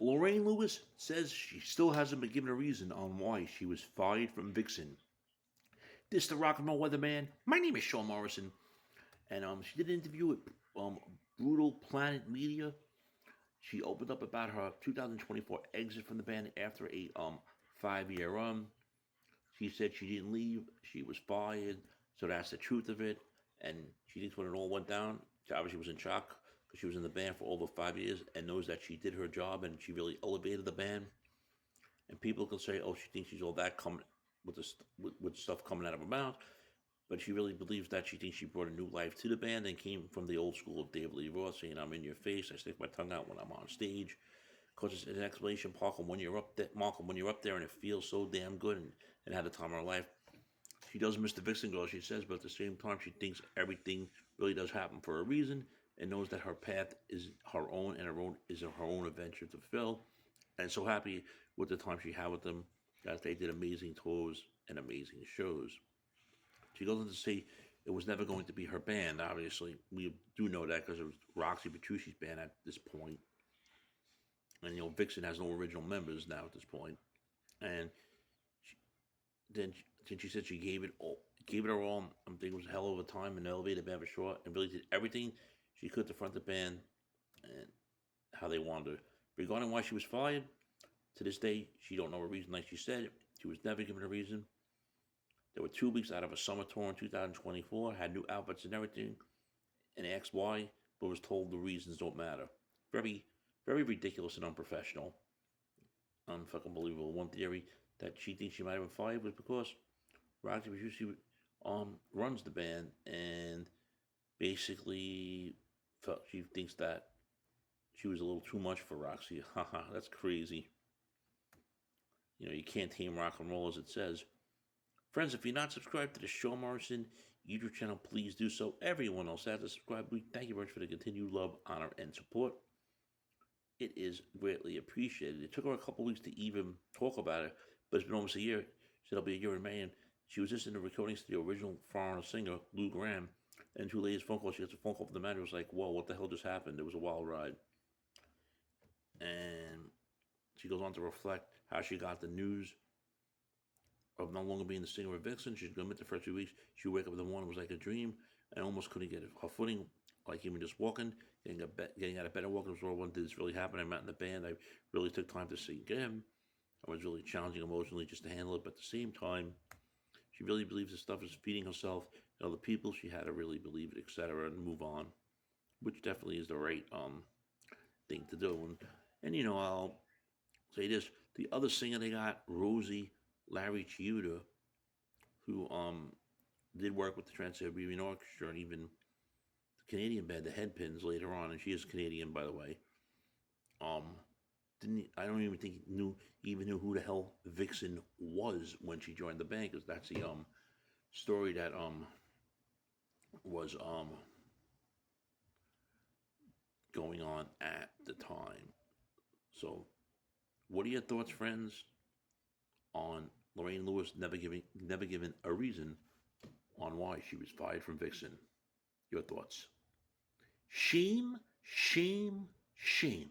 Lorraine Lewis says she still hasn't been given a reason on why she was fired from Vixen. This the rock and roll weatherman. My name is Sean Morrison, and she did an interview with Brutal Planet Media. She opened up about her 2024 exit from the band after a 5-year run. She said she didn't leave; she was fired. So that's the truth of it. And she thinks when it all went down, she obviously was in shock because she was in the band for over 5 years and knows that she did her job and she really elevated the band. And people can say, "Oh, she thinks she's all that coming with with stuff coming out of her mouth," but she really believes that she thinks she brought a new life to the band and came from the old school of David Lee Roth saying, "I'm in your face, I stick my tongue out when I'm on stage." Because it's an explanation, Malcolm, when you're up there and it feels so damn good and had the time of her life. She does miss the Vixen girl, she says, but at the same time, she thinks everything really does happen for a reason and knows that her path is her own and her own adventure to fill. And so happy with the time she had with them that they did amazing tours and amazing shows. She goes on to say it was never going to be her band. Obviously, we do know that because it was Roxy Petrucci's band at this point. And, Vixen has no original members now at this point. And then she said she gave it her all. I'm thinking it was a hell of a time and elevated the band for sure, and really did everything she could to front the band and how they wanted her. Regarding why she was fired, to this day she don't know a reason. Like she said, she was never given a reason. There were 2 weeks out of a summer tour in 2024, had new outfits and everything, and asked why, but was told the reasons don't matter. Very, very ridiculous and unprofessional. Unfucking believable. One theory that she thinks she might have been fired was because Roxy Petrucci runs the band and basically she thinks that she was a little too much for Roxy. Haha, that's crazy. You can't tame rock and roll, as it says. Friends, if you're not subscribed to the Sean Morrison YouTube channel, please do so. Everyone else has to subscribe. We thank you very much for the continued love, honor, and support. It is greatly appreciated. It took her a couple weeks to even talk about it, but it's been almost a year. She said it'll be a year in May, and she was just in the recording studio, original foreigner singer, Lou Gramm, and 2 ladies' phone call. She gets a phone call from the manager. It was like, whoa, what the hell just happened? It was a wild ride. And she goes on to reflect how she got the news of no longer being the singer of Vixen. She's going to admit the first few weeks, she woke up in the morning, it was like a dream, and almost couldn't get her footing, like even just walking, getting out of bed and walking. When did this really happen? I met in the band. I really took time to sink in. It was really challenging emotionally just to handle it, but at the same time, she really believes this stuff is feeding herself and other people. She had to really believe it, etc., and move on, which definitely is the right thing to do. And I'll say this: the other singer they got, Rosie Larry Chiuta, who did work with the Trans-Siberian Orchestra and even the Canadian band, the Headpins, later on, and she is Canadian, by the way. I don't even think he knew who the hell Vixen was when she joined the band, because that's the story that was going on at the time. So, what are your thoughts, friends, on Lorraine Lewis never given a reason on why she was fired from Vixen? Your thoughts? Shame, shame, shame.